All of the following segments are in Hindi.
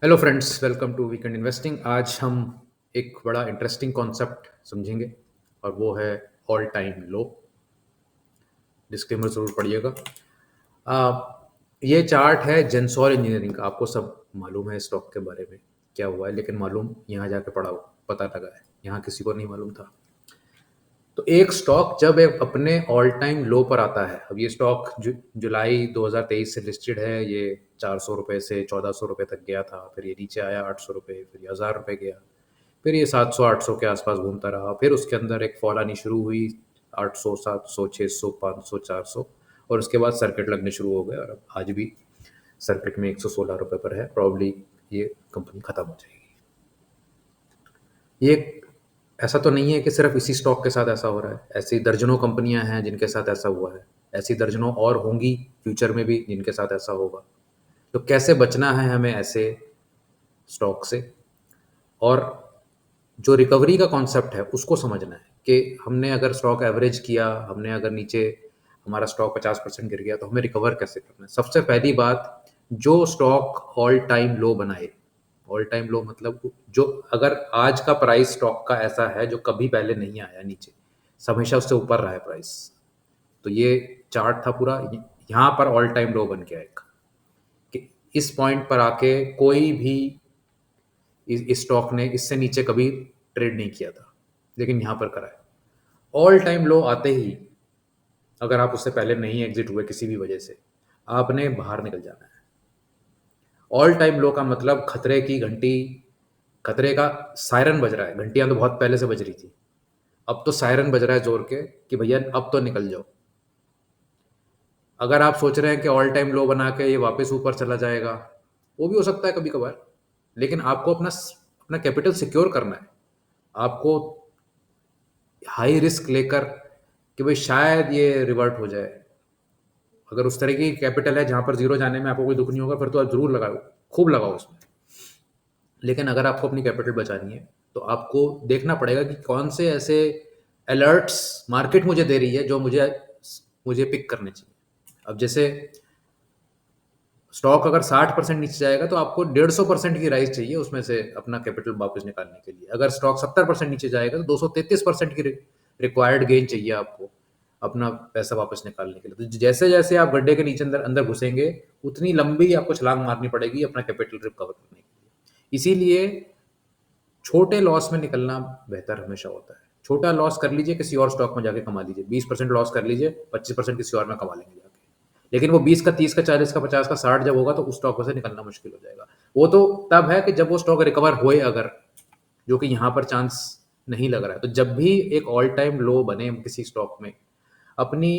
Hello friends, welcome to weekend investing. आज हम एक बड़ा इंटरेस्टिंग कॉन्सेप्ट समझेंगे और वो है ऑल टाइम लो। डिस्क्लेमर ज़रूर पढ़िएगा। आ, ये चार्ट है जेंसॉर इंजीनियरिंग का। आपको सब मालूम है स्टॉक के बारे में क्या हुआ है, लेकिन मालूम यहाँ जाके पढ़ा पता लगा है, यहाँ किसी को नहीं मालूम था। तो एक स्टॉक जब एक अपने ऑल टाइम लो पर आता है, अब ये स्टॉक जुलाई 2023 से लिस्टेड है। ये 400 रुपये से 1400 रुपये तक गया था, फिर ये नीचे आया 800 रुपये, फिर ये 1000 रुपये गया, फिर ये 700 800 के आसपास घूमता रहा, फिर उसके अंदर एक फॉल आनी शुरू हुई 800 700 600 500 400, और उसके बाद सर्किट लगने शुरू हो गए और अब आज भी सर्किट में 116 रुपये पर है। प्रॉब्ली ये कंपनी खत्म हो जाएगी। ये ऐसा तो नहीं है कि सिर्फ इसी स्टॉक के साथ ऐसा हो रहा है, ऐसी दर्जनों कंपनियां हैं जिनके साथ ऐसा हुआ है, ऐसी दर्जनों और होंगी फ्यूचर में भी जिनके साथ ऐसा होगा। तो कैसे बचना है हमें ऐसे स्टॉक से, और जो रिकवरी का कॉन्सेप्ट है उसको समझना है कि हमने अगर स्टॉक एवरेज किया, हमने अगर नीचे हमारा स्टॉक 50% गिर गया तो हमें रिकवर कैसे करना है। सबसे पहली बात, जो स्टॉक ऑल टाइम लो बनाए, ऑल टाइम लो मतलब जो अगर आज का प्राइस स्टॉक का ऐसा है जो कभी पहले नहीं आया नीचे, हमेशा उससे ऊपर रहा है प्राइस, तो ये चार्ट था पूरा। यहाँ पर ऑल टाइम लो बन गया एक, कि इस पॉइंट पर आके कोई भी इस स्टॉक ने इससे नीचे कभी ट्रेड नहीं किया था, लेकिन यहाँ पर करा है। ऑल टाइम लो आते ही अगर आप उससे पहले नहीं एग्जिट हुए किसी भी वजह से, आपने बाहर निकल जाना है। ऑल टाइम लो का मतलब खतरे की घंटी, खतरे का सायरन बज रहा है। घंटियां तो बहुत पहले से बज रही थी, अब तो सायरन बज रहा है जोर के कि भैया अब तो निकल जाओ। अगर आप सोच रहे हैं कि ऑल टाइम लो बना के ये वापस ऊपर चला जाएगा, वो भी हो सकता है कभी कभार, लेकिन आपको अपना अपना कैपिटल सिक्योर करना है। आपको हाई रिस्क लेकर कि भाई शायद ये रिवर्ट हो जाए, अगर उस तरह की कैपिटल है जहां पर जीरो जाने में आपको कोई दुख नहीं होगा, फिर तो आप जरूर लगाओ, खूब लगाओ उसमें। लेकिन अगर आपको अपनी कैपिटल बचानी है तो आपको देखना पड़ेगा कि कौन से ऐसे अलर्ट्स मार्केट मुझे दे रही है जो मुझे मुझे पिक करने चाहिए। अब जैसे स्टॉक अगर 60% नीचे जाएगा तो आपको 150% की राइज चाहिए उसमें से अपना कैपिटल वापस निकालने के लिए। अगर स्टॉक 70% नीचे जाएगा तो 233% की रिक्वायर्ड गेन चाहिए आपको अपना पैसा वापस निकालने के लिए। तो जैसे जैसे आप गड्ढे के नीचे अंदर अंदर घुसेंगे, उतनी लंबी आपको छलांग मारनी पड़ेगी अपना कैपिटल रिकवर करने के लिए। इसीलिए छोटे लॉस में निकलना बेहतर हमेशा होता है। छोटा लॉस कर लीजिए, किसी और स्टॉक में जाके कमा लीजिए, 20% लॉस कर लीजिए, 25% किसी और में कमा लेंगे जाके। लेकिन वो 20 का 30 का 40 का 50 का 60 जब होगा तो उस स्टॉक से निकलना मुश्किल हो जाएगा। वो तो तब है कि जब वो स्टॉक रिकवर होए अगर, जो कि यहाँ पर चांस नहीं लग रहा है। तो जब भी एक ऑल टाइम लो बने किसी स्टॉक में, अपनी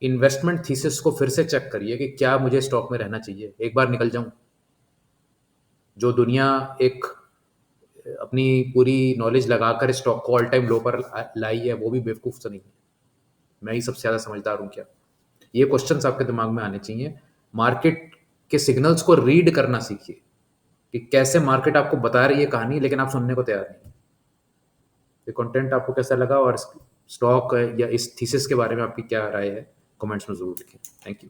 इन्वेस्टमेंट थीसिस को फिर से चेक करिए कि क्या मुझे स्टॉक में रहना चाहिए। एक बार निकल जाऊं, जो दुनिया एक अपनी पूरी नॉलेज लगाकर स्टॉक को ऑल टाइम लो पर लाई है, वो भी बेवकूफ़ तो नहीं है। मैं ही सबसे ज़्यादा समझदार हूँ क्या? ये क्वेश्चंस आपके दिमाग में आने चाहिए। मार्केट के सिग्नल्स को रीड करना सीखिए कि कैसे मार्केट आपको बता रही है कहानी, लेकिन आप सुनने को तैयार नहीं। ये कंटेंट आपको कैसा लगा, और स्टॉक या इस थीसिस के बारे में आपकी क्या राय है, कमेंट्स में ज़रूर लिखें। Thank you.